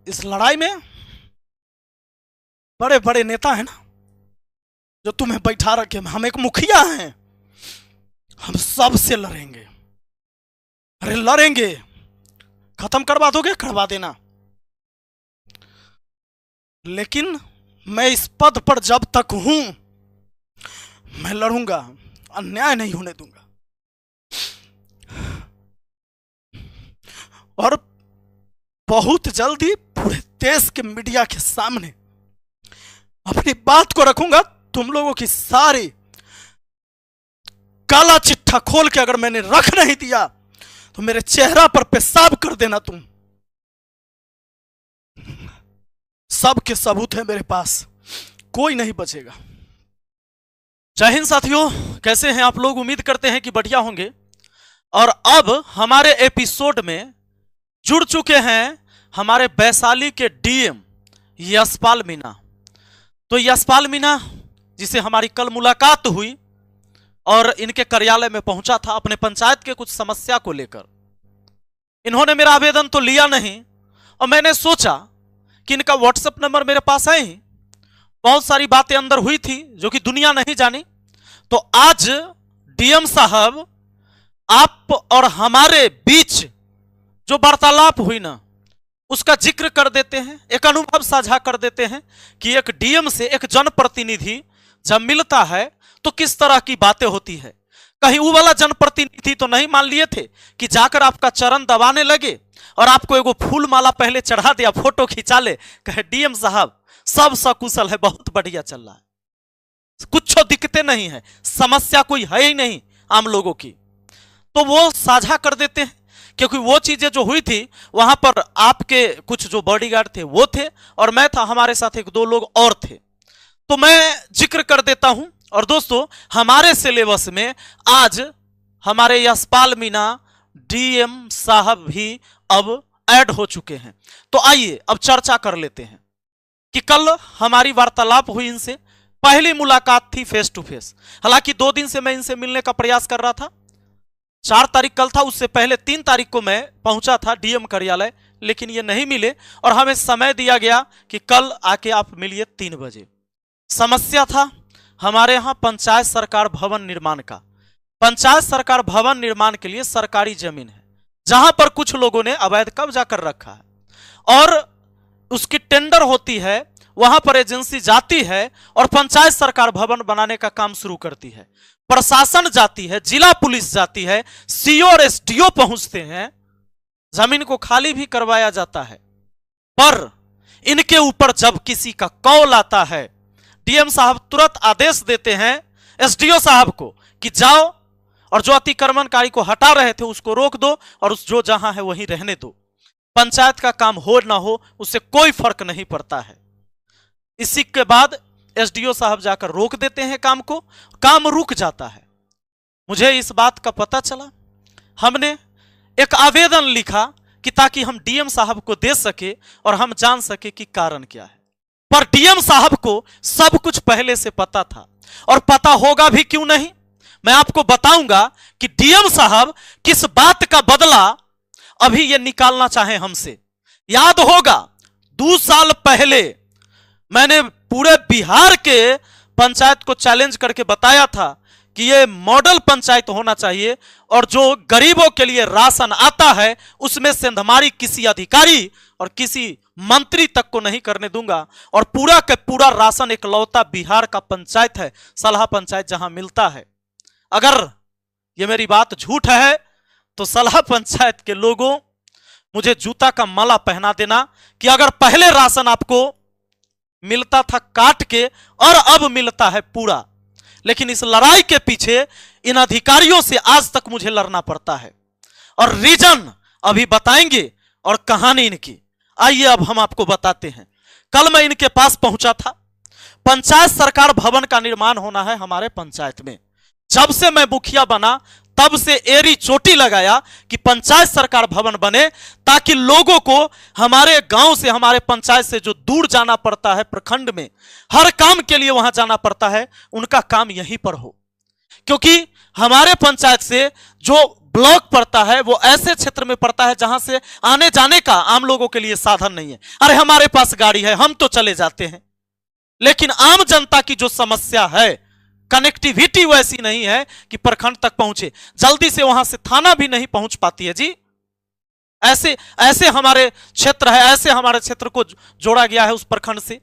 इस लड़ाई में बड़े बड़े नेता हैं ना, जो तुम्हें बैठा रखे। हम एक मुखिया हैं, हम सबसे लड़ेंगे। अरे लड़ेंगे, खत्म करवा दोगे करवा देना, लेकिन मैं इस पद पर जब तक हूं मैं लड़ूंगा, अन्याय नहीं होने दूंगा। और बहुत जल्दी पूरे देश के मीडिया के सामने अपनी बात को रखूंगा। तुम लोगों की सारी काला चिट्ठा खोल के अगर मैंने रख नहीं दिया तो मेरे चेहरा पर पेशाब कर देना तुम। सब के सबूत है मेरे पास, कोई नहीं बचेगा। जय हिंद साथियों, कैसे हैं आप लोग? उम्मीद करते हैं कि बढ़िया होंगे। और अब हमारे एपिसोड में जुड़ चुके हैं हमारे वैशाली के डीएम यशपाल मीणा। तो यशपाल मीणा जिसे हमारी कल मुलाकात हुई और इनके कार्यालय में पहुंचा था अपने पंचायत के कुछ समस्या को लेकर। इन्होंने मेरा आवेदन तो लिया नहीं और मैंने सोचा कि इनका व्हाट्सएप नंबर मेरे पास है ही, बहुत सारी बातें अंदर हुई थी जो कि दुनिया नहीं जानी। तो आज डीएम साहब आप और हमारे बीच जो वार्तालाप हुई ना, उसका जिक्र कर देते हैं, एक अनुभव साझा कर देते हैं कि एक डीएम से एक जनप्रतिनिधि जब मिलता है तो किस तरह की बातें होती है। कहीं वो वाला जनप्रतिनिधि तो नहीं मान लिए थे कि जाकर आपका चरण दबाने लगे और आपको एगो फूल माला पहले चढ़ा दिया, फोटो खिंचा ले, कहे डीएम साहब सब सकुशल है, बहुत बढ़िया चल रहा है, कुछ दिक्कतें नहीं है, समस्या कोई है ही नहीं आम लोगों की। तो वो साझा कर देते हैं क्योंकि वो चीजें जो हुई थी वहां पर आपके कुछ जो बॉडीगार्ड थे वो थे और मैं था, हमारे साथ एक दो लोग और थे। तो मैं जिक्र कर देता हूं। और दोस्तों, हमारे सिलेबस में आज हमारे यशपाल मीणा डीएम साहब भी अब ऐड हो चुके हैं। तो आइए अब चर्चा कर लेते हैं कि कल हमारी वार्तालाप हुई इनसे, पहली मुलाकात थी फेस टू फेस। हालांकि 2 दिन से मैं इनसे मिलने का प्रयास कर रहा था। 4 तारीख कल था, उससे पहले 3 तारीख को मैं पहुंचा था डीएम कार्यालय, लेकिन ये नहीं मिले और हमें समय दिया गया कि कल आके आप मिलिए 3 बजे। समस्या था हमारे यहां पंचायत सरकार भवन निर्माण का। पंचायत सरकार भवन निर्माण के लिए सरकारी जमीन है जहां पर कुछ लोगों ने अवैध कब्जा कर रखा है और उसकी टेंडर होती है, वहां पर एजेंसी जाती है और पंचायत सरकार भवन बनाने का काम शुरू करती है। प्रशासन जाती है, जिला पुलिस जाती है, सीओ और एसडीओ पहुंचते हैं, जमीन को खाली भी करवाया जाता है। पर इनके ऊपर जब किसी का कॉल आता है, डीएम साहब तुरंत आदेश देते हैं एसडीओ साहब को कि जाओ और जो अतिक्रमणकारी को हटा रहे थे उसको रोक दो और उस जो जहां है वहीं रहने दो। पंचायत का काम हो ना हो उससे कोई फर्क नहीं पड़ता है। इसी के बाद एसडीओ साहब जाकर रोक देते हैं काम को, काम रुक जाता है। मुझे इस बात का पता चला, हमने एक आवेदन लिखा कि ताकि हम डीएम साहब को दे सके और हम जान सके कि कारण क्या है। पर डीएम साहब को सब कुछ पहले से पता था और पता होगा भी क्यों नहीं। मैं आपको बताऊंगा कि डीएम साहब किस बात का बदला अभी ये निकालना चाहे हमसे। याद होगा 2 साल पहले मैंने पूरे बिहार के पंचायत को चैलेंज करके बताया था कि ये मॉडल पंचायत होना चाहिए और जो गरीबों के लिए राशन आता है उसमें सेंधमारी किसी अधिकारी और किसी मंत्री तक को नहीं करने दूंगा और पूरा का पूरा राशन इकलौता बिहार का पंचायत है, सलाह पंचायत, जहां मिलता है। अगर ये मेरी बात झूठ है तो सलाह पंचायत के लोगों मुझे जूता का माला पहना देना कि अगर पहले राशन आपको मिलता था काट के और अब मिलता है पूरा। लेकिन इस लड़ाई के पीछे इन अधिकारियों से आज तक मुझे लड़ना पड़ता है और रीजन अभी बताएंगे और कहानी इनकी। आइए अब हम आपको बताते हैं। कल मैं इनके पास पहुंचा था। पंचायत सरकार भवन का निर्माण होना है हमारे पंचायत में। जब से मैं मुखिया बना तब से एरी चोटी लगाया कि पंचायत सरकार भवन बने ताकि लोगों को हमारे गांव से, हमारे पंचायत से जो दूर जाना पड़ता है प्रखंड में, हर काम के लिए वहां जाना पड़ता है, उनका काम यहीं पर हो। क्योंकि हमारे पंचायत से जो ब्लॉक पड़ता है वो ऐसे क्षेत्र में पड़ता है जहां से आने जाने का आम लोगों के लिए साधन नहीं है। अरे हमारे पास गाड़ी है, हम तो चले जाते हैं, लेकिन आम जनता की जो समस्या है, कनेक्टिविटी वैसी नहीं है कि प्रखंड तक पहुंचे, जल्दी से वहां से थाना भी नहीं पहुंच पाती है जी। ऐसे ऐसे हमारे क्षेत्र है, ऐसे हमारे क्षेत्र को जोड़ा गया है उस प्रखंड से।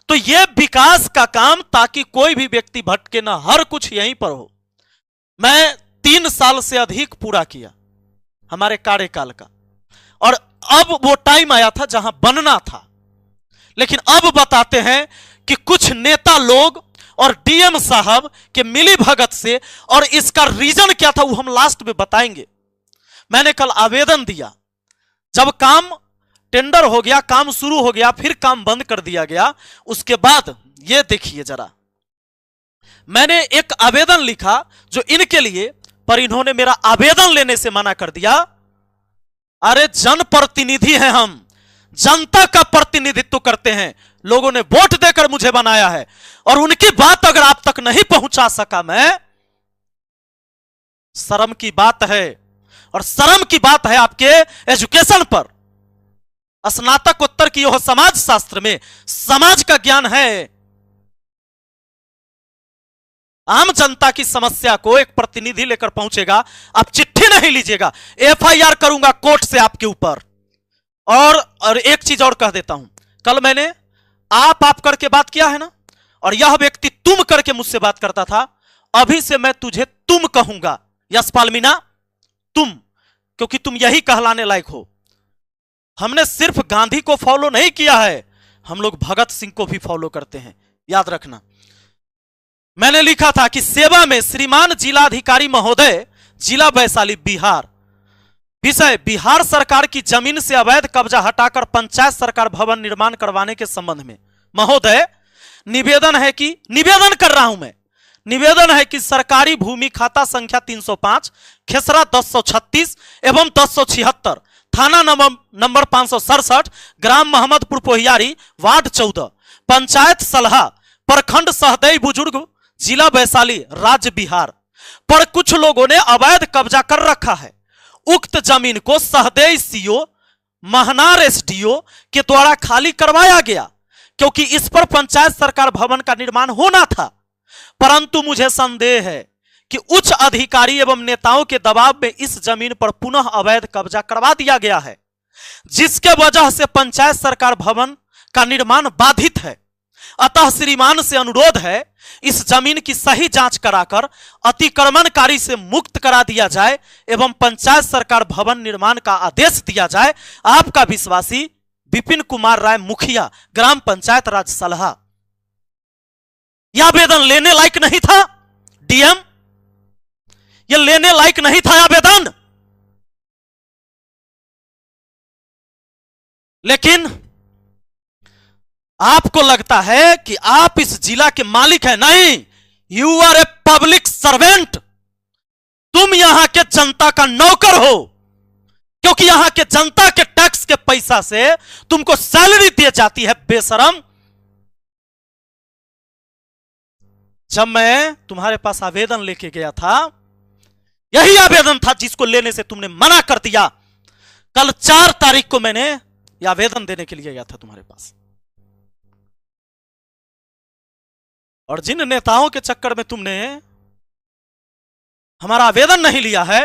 तो यह विकास का काम, ताकि कोई भी व्यक्ति भटके ना, हर कुछ यहीं पर हो। मैं 3 साल से अधिक पूरा किया हमारे कार्यकाल का, और अब वो टाइम आया था जहां बनना था। लेकिन अब बताते हैं कि कुछ नेता लोग और डीएम साहब के मिली भगत से, और इसका रीजन क्या था वो हम लास्ट में बताएंगे। मैंने कल आवेदन दिया, जब काम टेंडर हो गया, काम शुरू हो गया, फिर काम बंद कर दिया गया। उसके बाद ये देखिए जरा, मैंने एक आवेदन लिखा जो इनके लिए, पर इन्होंने मेरा आवेदन लेने से मना कर दिया। अरे जनप्रतिनिधि हैं हम, जनता का प्रतिनिधित्व करते हैं, लोगों ने वोट देकर मुझे बनाया है, और उनकी बात अगर आप तक नहीं पहुंचा सका मैं, शर्म की बात है। और शर्म की बात है आपके एजुकेशन पर, स्नातकोत्तर की हो समाज शास्त्र में, समाज का ज्ञान है। आम जनता की समस्या को एक प्रतिनिधि लेकर पहुंचेगा, आप चिट्ठी नहीं लीजिएगा, एफआईआर करूंगा कोर्ट से आपके ऊपर। और एक चीज और कह देता हूं, कल मैंने आप करके बात किया है ना, और यह व्यक्ति तुम करके मुझसे बात करता था, अभी से मैं तुझे तुम कहूंगा, यशपाल मीणा तुम, क्योंकि तुम यही कहलाने लायक हो। हमने सिर्फ गांधी को फॉलो नहीं किया है, हम लोग भगत सिंह को भी फॉलो करते हैं, याद रखना। मैंने लिखा था कि सेवा में श्रीमान जिलाधिकारी महोदय, जिला वैशाली बिहार। विषय, बिहार सरकार की जमीन से अवैध कब्जा हटाकर पंचायत सरकार भवन निर्माण करवाने के संबंध में महोदय निवेदन है कि, निवेदन कर रहा हूं मैं, निवेदन है कि सरकारी भूमि खाता संख्या 305, खेसरा 1036 एवं 1076, थाना नंबर 567, ग्राम मोहम्मदपुर पोहियारी, वार्ड 14, पंचायत सलहा, प्रखंड सहदेई बुजुर्ग, जिला वैशाली, राज्य बिहार पर कुछ लोगों ने अवैध कब्जा कर रखा है। उक्त जमीन को सहदेई सीओ, महनार एसडीओ के द्वारा खाली करवाया गया, क्योंकि इस पर पंचायत सरकार भवन का निर्माण होना था। परंतु मुझे संदेह है कि उच्च अधिकारी एवं नेताओं के दबाव में इस जमीन पर पुनः अवैध कब्जा करवा दिया गया है, जिसके वजह से पंचायत सरकार भवन का निर्माण बाधित है। अतः श्रीमान से अनुरोध है, इस जमीन की सही जांच कराकर अतिक्रमणकारी से मुक्त करा दिया जाए एवं पंचायत सरकार भवन निर्माण का आदेश दिया जाए। आपका विश्वासी विपिन कुमार राय, मुखिया, ग्राम पंचायत राज सलहा। यह आवेदन लेने लायक नहीं था डीएम, यह लेने लायक नहीं था आवेदन, लेकिन आपको लगता है कि आप इस जिला के मालिक हैं। नहीं, you are a public servant. तुम यहां के जनता का नौकर हो, क्योंकि यहां के जनता के टैक्स के पैसा से तुमको सैलरी दी जाती है, बेशरम। जब मैं तुम्हारे पास आवेदन लेके गया था, यही आवेदन था जिसको लेने से तुमने मना कर दिया। कल 4 तारीख को मैंने यह आवेदन देने के लिए गया था तुम्हारे पास, और जिन नेताओं के चक्कर में तुमने हमारा आवेदन नहीं लिया है,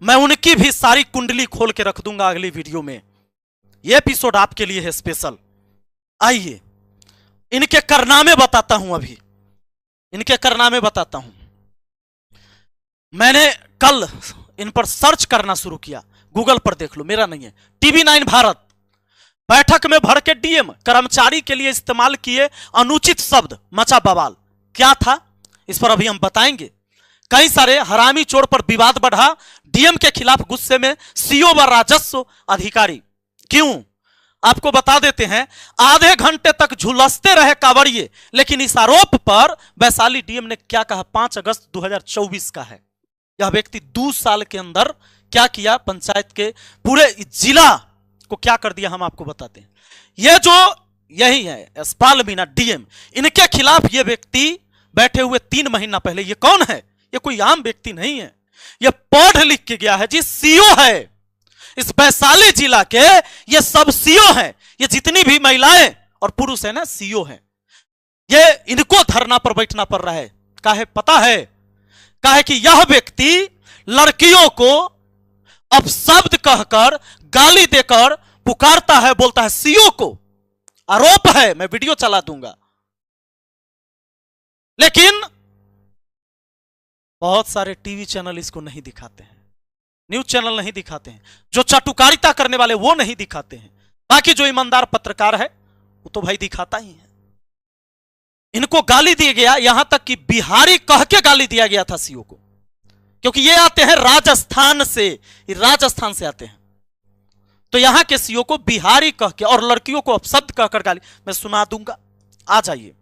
मैं उनकी भी सारी कुंडली खोल के रख दूंगा अगली वीडियो में। यह एपिसोड आपके लिए है स्पेशल। आइए इनके कारनामे बताता हूं, अभी इनके कारनामे बताता हूं। मैंने कल इन पर सर्च करना शुरू किया, गूगल पर देख लो, मेरा नहीं है। TV9 भारत, बैठक में भर के डीएम कर्मचारी के लिए इस्तेमाल किए अनुचित शब्द, मचा बवाल। क्या था इस पर अभी हम बताएंगे। कई सारे हरामी चोर पर विवाद बढ़ा, डीएम के खिलाफ गुस्से में सीओ व राजस्व अधिकारी। क्यों, आपको बता देते हैं। आधे घंटे तक झुलसते रहे कांवड़िए, लेकिन इस आरोप पर वैशाली डीएम ने क्या कहा, 5 अगस्त 2024 का है। यह व्यक्ति 2 साल के अंदर क्या किया, पंचायत के पूरे जिला को क्या कर दिया, हम आपको बताते हैं। यह जो यही है यशपाल मीणा डीएम, इनके खिलाफ यह व्यक्ति बैठे हुए 3 महीना पहले, ये कौन है, ये कोई आम व्यक्ति नहीं है, ये पढ़ लिख के गया है जी, सीओ है इस वैशाली जिला के, ये सब सीओ हैं, ये जितनी भी महिलाएं और पुरुष है ना सीओ हैं। ये इनको धरना पर बैठना पड़ रहा है। काहे पता है? काहे कि यह व्यक्ति लड़कियों को अपशब्द कहकर, गाली देकर पुकारता है, बोलता है सीओ को। आरोप है, मैं वीडियो चला दूंगा। लेकिन बहुत सारे टीवी चैनल इसको नहीं दिखाते हैं, न्यूज चैनल नहीं दिखाते हैं, जो चाटुकारिता करने वाले वो नहीं दिखाते हैं। बाकी जो ईमानदार पत्रकार है वो तो भाई दिखाता ही है। इनको गाली दिया गया, यहां तक कि बिहारी कह के गाली दिया गया था सीओ को, क्योंकि ये आते हैं राजस्थान से, राजस्थान से आते हैं। तो यहां के सीओ को बिहारी कह के और लड़कियों को अपशब्द कहकर गाली, मैं सुना दूंगा, आ जाइए।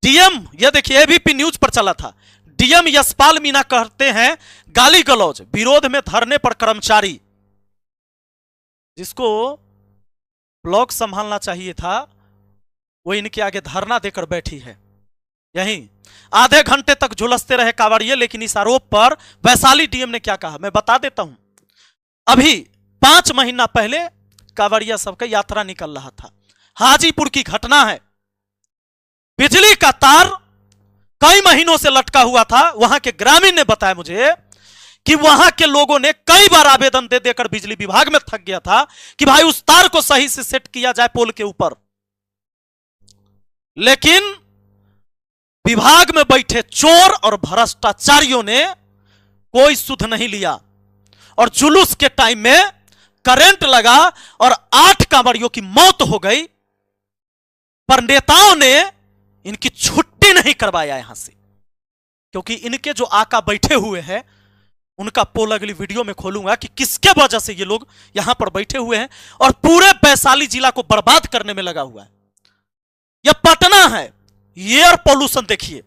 डीएम, ये देखिए एबीपी न्यूज पर चला था, डीएम यशपाल मीणा कहते हैं गाली गलौज, विरोध में धरने पर कर्मचारी। जिसको ब्लॉक संभालना चाहिए था वो इनके आगे धरना देकर बैठी है। यहीं आधे घंटे तक झुलसते रहे कांवड़िए, लेकिन इस आरोप पर वैशाली डीएम ने क्या कहा मैं बता देता हूं। अभी 5 महीना पहले कांवड़िया सबका यात्रा निकल रहा था, हाजीपुर की घटना है। बिजली का तार कई महीनों से लटका हुआ था। वहां के ग्रामीण ने बताया मुझे कि वहां के लोगों ने कई बार आवेदन दे देकर बिजली विभाग में थक गया था कि भाई उस तार को सही से सेट किया जाए पोल के ऊपर, लेकिन विभाग में बैठे चोर और भ्रष्टाचारियों ने कोई सुध नहीं लिया और जुलूस के टाइम में करंट लगा और 8 कांवड़ियों की मौत हो गई। पर नेताओं ने इनकी छुट्टी नहीं करवाया यहां से, क्योंकि इनके जो आका बैठे हुए हैं उनका पोल अगली वीडियो में खोलूंगा कि किसके वजह से ये लोग यहां पर बैठे हुए हैं और पूरे वैशाली जिला को बर्बाद करने में लगा हुआ है। यह पटना है, एयर पोल्यूशन देखिए,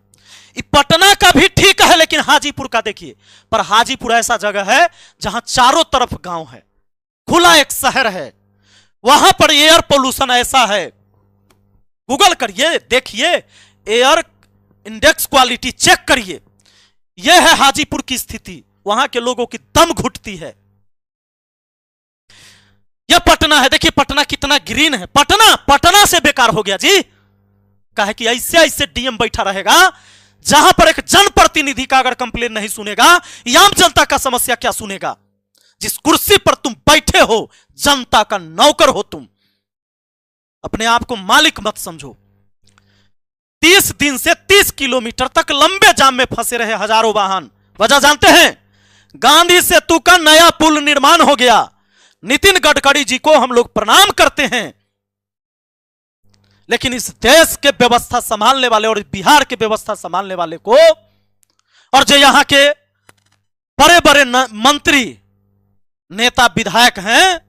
पटना का भी ठीक है, लेकिन हाजीपुर का देखिए। पर हाजीपुर ऐसा जगह है जहां चारों तरफ गांव है, खुला एक शहर है, वहां पर एयर पोल्यूशन ऐसा है। गूगल करिए, देखिए, एयर इंडेक्स क्वालिटी चेक करिए। यह है हाजीपुर की स्थिति, वहां के लोगों की दम घुटती है। यह पटना है, देखिए पटना कितना ग्रीन है। पटना से बेकार हो गया जी। कहा कि ऐसे ऐसे डीएम बैठा रहेगा जहां पर एक जनप्रतिनिधि का अगर कंप्लेन नहीं सुनेगा, आम जनता का समस्या क्या सुनेगा? जिस कुर्सी पर तुम बैठे हो जनता का नौकर हो तुम, अपने आप को मालिक मत समझो। 30 दिन से 30 किलोमीटर तक लंबे जाम में फंसे रहे हजारों वाहन। वजह जानते हैं? गांधी सेतु का नया पुल निर्माण हो गया। नितिन गडकरी जी को हम लोग प्रणाम करते हैं, लेकिन इस देश के व्यवस्था संभालने वाले और बिहार के व्यवस्था संभालने वाले को, और जो यहां के बड़े बड़े मंत्री नेता विधायक हैं,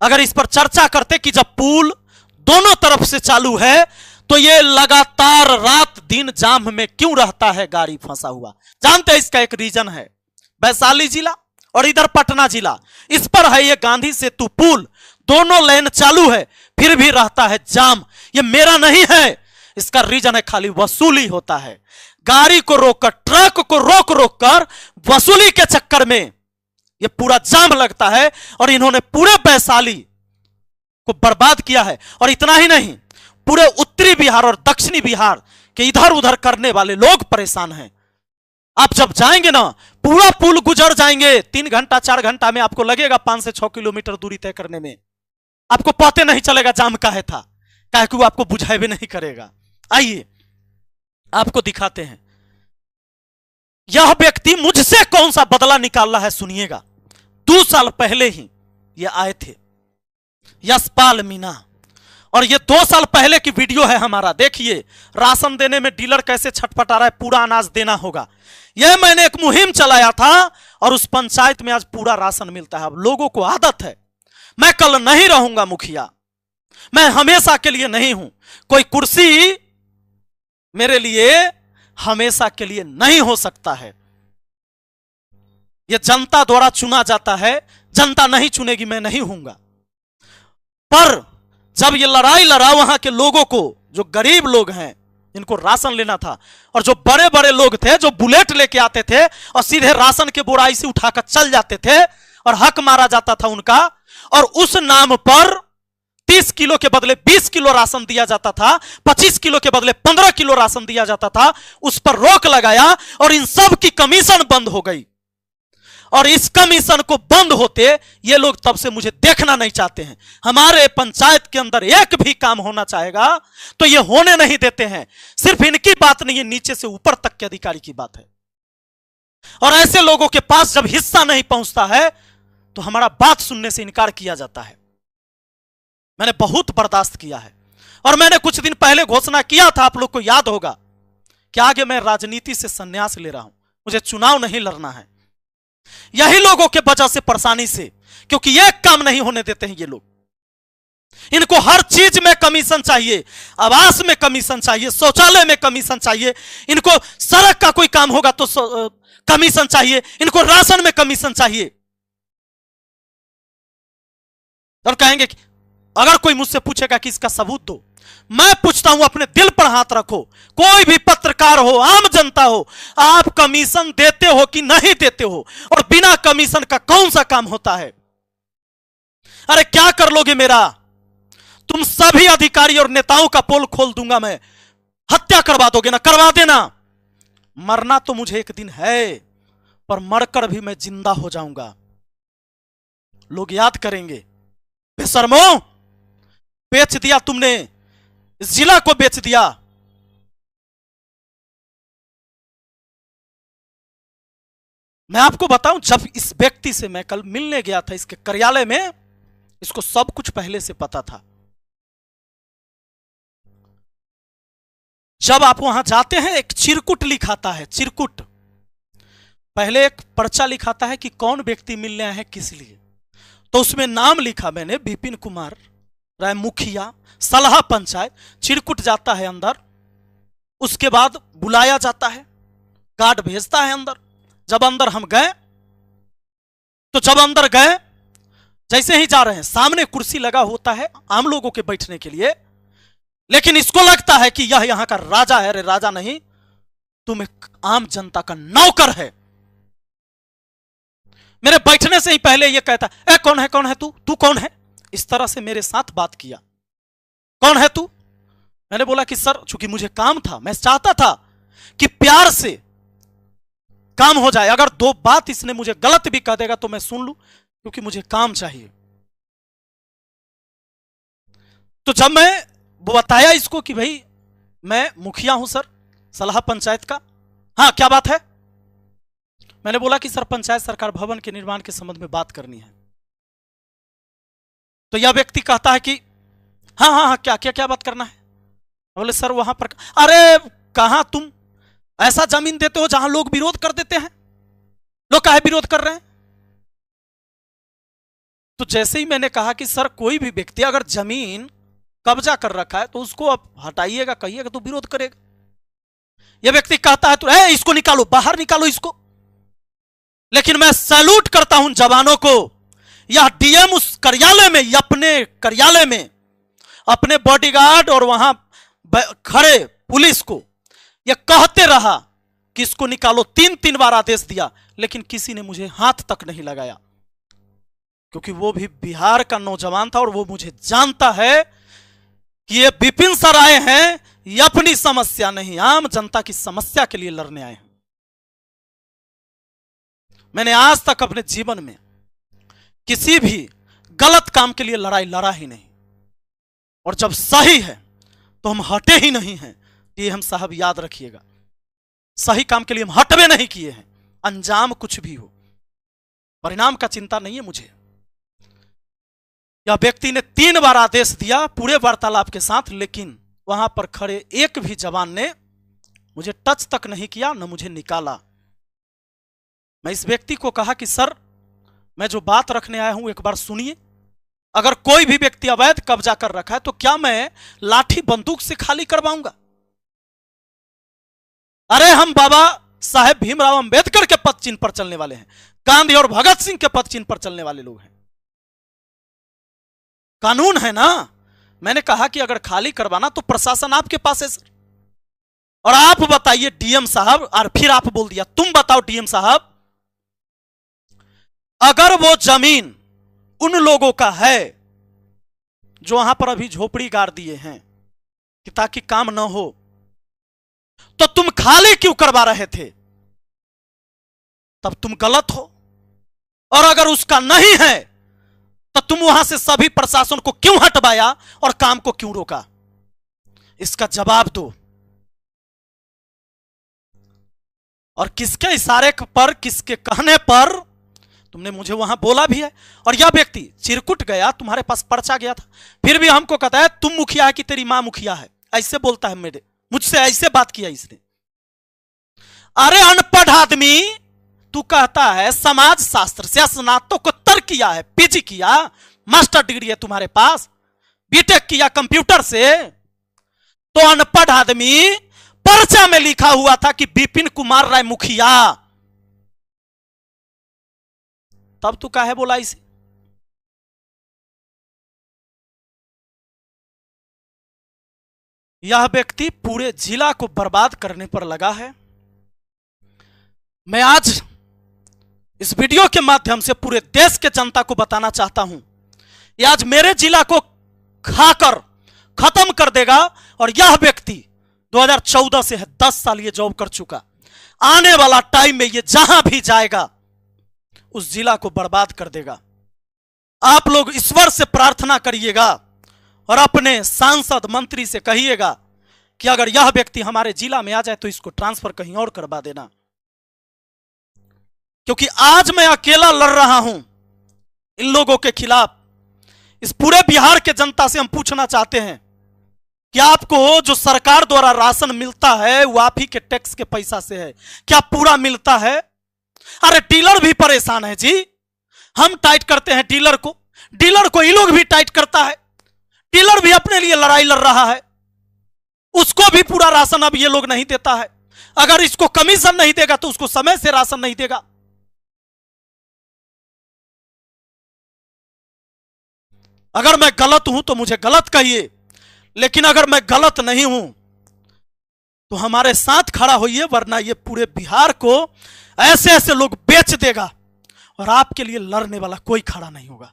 अगर इस पर चर्चा करते कि जब पुल दोनों तरफ से चालू है तो ये लगातार रात दिन जाम में क्यों रहता है गाड़ी फंसा हुआ? जानते हैं इसका एक रीजन है, वैशाली जिला और इधर पटना जिला, इस पर है ये गांधी सेतु पुल, दोनों लेन चालू है फिर भी रहता है जाम। ये मेरा नहीं है, इसका रीजन है खाली वसूली होता है। गाड़ी को रोककर, ट्रक को रोक रोक कर वसूली के चक्कर में ये पूरा जाम लगता है और इन्होंने पूरे वैशाली को बर्बाद किया है। और इतना ही नहीं, पूरे उत्तरी बिहार और दक्षिणी बिहार के इधर उधर करने वाले लोग परेशान हैं। आप जब जाएंगे ना, पूरा पुल गुजर जाएंगे, 3 घंटा 4 घंटा में आपको लगेगा 5 से 6 किलोमीटर दूरी तय करने में। आपको पता नहीं चलेगा जाम काहे था, काहे कि वो आपको बुझाए भी नहीं करेगा। आइए आपको दिखाते हैं यह व्यक्ति मुझसे कौन सा बदला निकाल रहा है, सुनिएगा। 2 साल पहले ही ये आए थे यशपाल मीणा, और ये 2 साल पहले की वीडियो है हमारा। देखिए राशन देने में डीलर कैसे छटपटा रहा है, पूरा अनाज देना होगा। यह मैंने एक मुहिम चलाया था और उस पंचायत में आज पूरा राशन मिलता है। अब लोगों को आदत है, मैं कल नहीं रहूंगा मुखिया, मैं हमेशा के लिए नहीं हूं। कोई कुर्सी मेरे लिए हमेशा के लिए नहीं हो सकता है। यह जनता द्वारा चुना जाता है, जनता नहीं चुनेगी, मैं नहीं हूंगा। पर जब ये लड़ाई लड़ा वहां के लोगों को, जो गरीब लोग हैं, इनको राशन लेना था। और जो बड़े बड़े लोग थे जो बुलेट लेके आते थे और सीधे राशन के बोराई से उठाकर चल जाते थे और हक मारा जाता था उनका, और उस नाम पर 30 किलो के बदले 20 किलो राशन दिया जाता था, 25 किलो के बदले 15 किलो राशन दिया जाता था। उस पर रोक लगाया और इन सब की कमीशन बंद हो गई। और इस कमीशन को बंद होते ये लोग तब से मुझे देखना नहीं चाहते हैं। हमारे पंचायत के अंदर एक भी काम होना चाहेगा तो ये होने नहीं देते हैं। सिर्फ इनकी बात नहीं है, नीचे से ऊपर तक के अधिकारी की बात है। और ऐसे लोगों के पास जब हिस्सा नहीं पहुंचता है तो हमारा बात सुनने से इनकार किया जाता है। मैंने बहुत बर्दाश्त किया है और मैंने कुछ दिन पहले घोषणा किया था, आप लोग को याद होगा, कि आगे मैं राजनीति से संन्यास ले रहा हूं, मुझे चुनाव नहीं लड़ना है। यही लोगों के वजह से, परेशानी से, क्योंकि ये काम नहीं होने देते हैं ये लोग। इनको हर चीज में कमीशन चाहिए, आवास में कमीशन चाहिए, शौचालय में कमीशन चाहिए, इनको सड़क का कोई काम होगा तो कमीशन चाहिए, इनको राशन में कमीशन चाहिए। और कहेंगे कि अगर कोई मुझसे पूछेगा कि इसका सबूत दो, मैं पूछता हूं अपने दिल पर हाथ रखो, कोई भी पत्रकार हो, आम जनता हो, आप कमीशन देते हो कि नहीं देते हो? और बिना कमीशन का कौन सा काम होता है? अरे क्या कर लोगे मेरा? तुम सभी अधिकारी और नेताओं का पोल खोल दूंगा मैं, हत्या करवा दोगे ना? करवा देना। मरना तो मुझे एक दिन है, पर मरकर भी मैं जिंदा हो जाऊंगा। लोग याद करेंगे, बेशर्मो, बेच दिया तुमने, इस जिला को बेच दिया। मैं आपको बताऊं, जब इस व्यक्ति से मैं कल मिलने गया था इसके कार्यालय में, इसको सब कुछ पहले से पता था। जब आप वहां जाते हैं एक चिरकुट लिखाता है, चिरकुट, पहले एक पर्चा लिखाता है कि कौन व्यक्ति मिलने आए हैं, किस लिए। तो उसमें नाम लिखा मैंने, विपिन कुमार राय, मुखिया, सलाह पंचायत। चिरकुट जाता है अंदर, उसके बाद बुलाया जाता है, गार्ड भेजता है अंदर। जब अंदर हम गए तो जब अंदर गए, जैसे ही जा रहे हैं, सामने कुर्सी लगा होता है आम लोगों के बैठने के लिए, लेकिन इसको लगता है कि यह यहां का राजा है। अरे राजा नहीं, तुम एक आम जनता का नौकर है। मेरे बैठने से ही पहले यह कहता, ए कौन है, कौन है तू, तू कौन है? इस तरह से मेरे साथ बात किया, कौन है तू? मैंने बोला कि सर, चूंकि मुझे काम था, मैं चाहता था कि प्यार से काम हो जाए। अगर दो बात इसने मुझे गलत भी कह देगा तो मैं सुन लूं, क्योंकि मुझे काम चाहिए। तो जब मैं वो बताया इसको कि भाई मैं मुखिया हूं सर, सलाह पंचायत का, हाँ क्या बात है? मैंने बोला कि सर, पंचायत सरकार भवन के निर्माण के संबंध में बात करनी है। तो यह व्यक्ति कहता है कि हाँ हाँ हाँ, क्या क्या क्या बात करना है? बोले सर वहां पर, अरे कहां तुम ऐसा जमीन देते हो जहां लोग विरोध कर देते हैं? लोग काहे विरोध कर रहे हैं? तो जैसे ही मैंने कहा कि सर, कोई भी व्यक्ति अगर जमीन कब्जा कर रखा है तो उसको अब हटाइएगा, कहिएगा तो विरोध करेगा। यह व्यक्ति कहता है तो इसको निकालो, बाहर निकालो इसको। लेकिन मैं सैल्यूट करता हूं जवानों को। यह डीएम उस कार्यालय में, अपने कार्यालय में अपने बॉडीगार्ड और वहां खड़े पुलिस को यह कहते रहा कि इसको निकालो। 3 बार आदेश दिया, लेकिन किसी ने मुझे हाथ तक नहीं लगाया, क्योंकि वो भी बिहार का नौजवान था और वो मुझे जानता है कि ये विपिन सर आए हैं, ये अपनी समस्या नहीं, आम जनता की समस्या के लिए लड़ने आए हैं। मैंने आज तक अपने जीवन में किसी भी गलत काम के लिए लड़ाई लड़ा ही नहीं, और जब सही है तो हम हटे ही नहीं हैं। ये हम साहब याद रखिएगा, सही काम के लिए हम हटवे नहीं किए हैं। अंजाम कुछ भी हो, परिणाम का चिंता नहीं है मुझे। यह व्यक्ति ने 3 बार आदेश दिया पूरे वार्तालाप के साथ, लेकिन वहां पर खड़े एक भी जवान ने मुझे टच तक नहीं किया, न मुझे निकाला। मैं इस व्यक्ति को कहा कि सर, मैं जो बात रखने आया हूं एक बार सुनिए। अगर कोई भी व्यक्ति अवैध कब्जा कर रखा है तो क्या मैं लाठी बंदूक से खाली करवाऊंगा? अरे हम बाबा साहेब भीमराव अंबेडकर के पद चिन्ह पर चलने वाले हैं, गांधी और भगत सिंह के पद चिन्ह पर चलने वाले लोग हैं। कानून है ना। मैंने कहा कि अगर खाली करवाना तो प्रशासन आपके पास है सर, और आप बताइए डीएम साहब, और फिर आप बोल दिया, तुम बताओ डीएम साहब, अगर वो जमीन उन लोगों का है जो वहां पर अभी झोपड़ी गाड़ दिए हैं कि ताकि काम ना हो, तो तुम खाली क्यों करवा रहे थे? तब तुम गलत हो। और अगर उसका नहीं है तो तुम वहां से सभी प्रशासन को क्यों हटवाया और काम को क्यों रोका? इसका जवाब दो। और किसके इशारे पर, किसके कहने पर तुमने मुझे वहां बोला भी है? और यह व्यक्ति चिरकुट गया, तुम्हारे पास पर्चा गया था, फिर भी हमको कहता है तुम मुखिया है कि तेरी मां मुखिया है, ऐसे बोलता है। मुझसे ऐसे बात किया इसने। अरे अनपढ़ आदमी, तू कहता है समाज शास्त्र से स्नातकोत्तर किया है, पीजी किया, मास्टर डिग्री है तुम्हारे पास, बीटेक किया कंप्यूटर से, तो अनपढ़ आदमी, पर्चा में लिखा हुआ था कि विपिन कुमार राय मुखिया, तब तू काहे बोला इसे? यह व्यक्ति पूरे जिला को बर्बाद करने पर लगा है। मैं आज इस वीडियो के माध्यम से पूरे देश के जनता को बताना चाहता हूं, ये आज मेरे जिला को खाकर खत्म कर देगा। और यह व्यक्ति 2014 से है, 10 साल ये जॉब कर चुका, आने वाला टाइम में ये जहां भी जाएगा उस जिला को बर्बाद कर देगा। आप लोग ईश्वर से प्रार्थना करिएगा और अपने सांसद मंत्री से कहिएगा कि अगर यह व्यक्ति हमारे जिला में आ जाए तो इसको ट्रांसफर कहीं और करवा देना, क्योंकि आज मैं अकेला लड़ रहा हूं इन लोगों के खिलाफ। इस पूरे बिहार के जनता से हम पूछना चाहते हैं कि आपको जो सरकार द्वारा राशन मिलता है वो आप ही के टैक्स के पैसा से है, क्या पूरा मिलता है? अरे डीलर भी परेशान है जी, हम टाइट करते हैं डीलर को ये लोग भी टाइट करता है, डीलर भी अपने लिए लड़ाई लड़ रहा है, उसको भी पूरा राशन अब ये लोग नहीं देता है। अगर इसको कमीशन नहीं देगा तो उसको समय से राशन नहीं देगा। अगर मैं गलत हूं तो मुझे गलत कहिए, लेकिन अगर मैं गलत नहीं हूं तो हमारे साथ खड़ा होइए, वरना ये पूरे बिहार को ऐसे ऐसे लोग बेच देगा और आपके लिए लड़ने वाला कोई खड़ा नहीं होगा।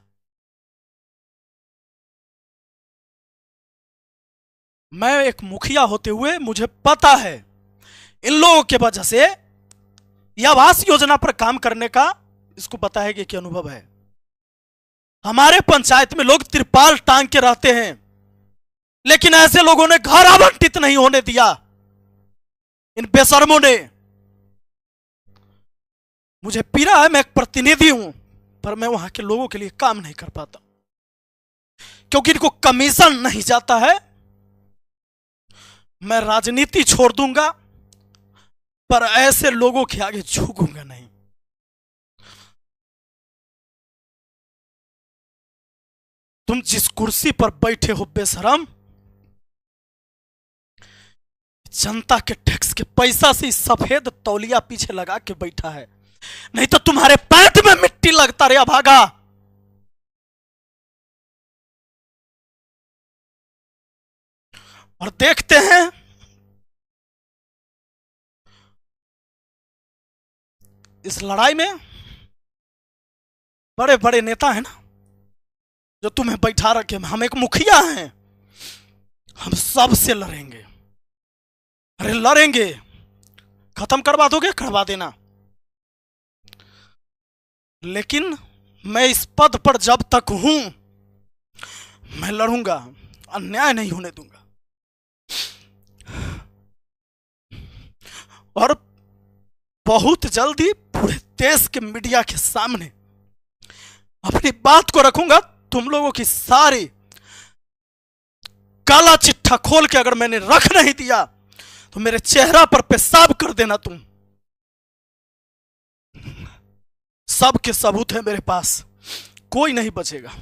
मैं एक मुखिया होते हुए मुझे पता है इन लोगों के वजह से यह आवास योजना पर काम करने का इसको पता है कि अनुभव है। हमारे पंचायत में लोग तिरपाल टांग के रहते हैं, लेकिन ऐसे लोगों ने घर आवंटित नहीं होने दिया। इन बेशर्मों ने, मुझे पीड़ा है, मैं एक प्रतिनिधि हूं, पर मैं वहां के लोगों के लिए काम नहीं कर पाता क्योंकि इनको कमीशन नहीं जाता है। मैं राजनीति छोड़ दूंगा पर ऐसे लोगों के आगे झुकूंगा नहीं। तुम जिस कुर्सी पर बैठे हो बेशरम, जनता के टैक्स के पैसा से सफेद तौलिया पीछे लगा के बैठा है, नहीं तो तुम्हारे पैंट में मिट्टी लगता रे अभागा। और देखते हैं इस लड़ाई में बड़े बड़े नेता हैं ना जो तुम्हें बैठा रखे, हम एक मुखिया हैं, हम सबसे लड़ेंगे। अरे लड़ेंगे, खत्म करवा दोगे करवा देना, लेकिन मैं इस पद पर जब तक हूं मैं लड़ूंगा, अन्याय नहीं होने दूंगा। और बहुत जल्दी पूरे देश के मीडिया के सामने अपनी बात को रखूंगा। तुम लोगों की सारी काला चिट्ठा खोल के अगर मैंने रख नहीं दिया तो मेरे चेहरा पर पेशाब कर देना तुम। सब के सबूत है मेरे पास, कोई नहीं बचेगा।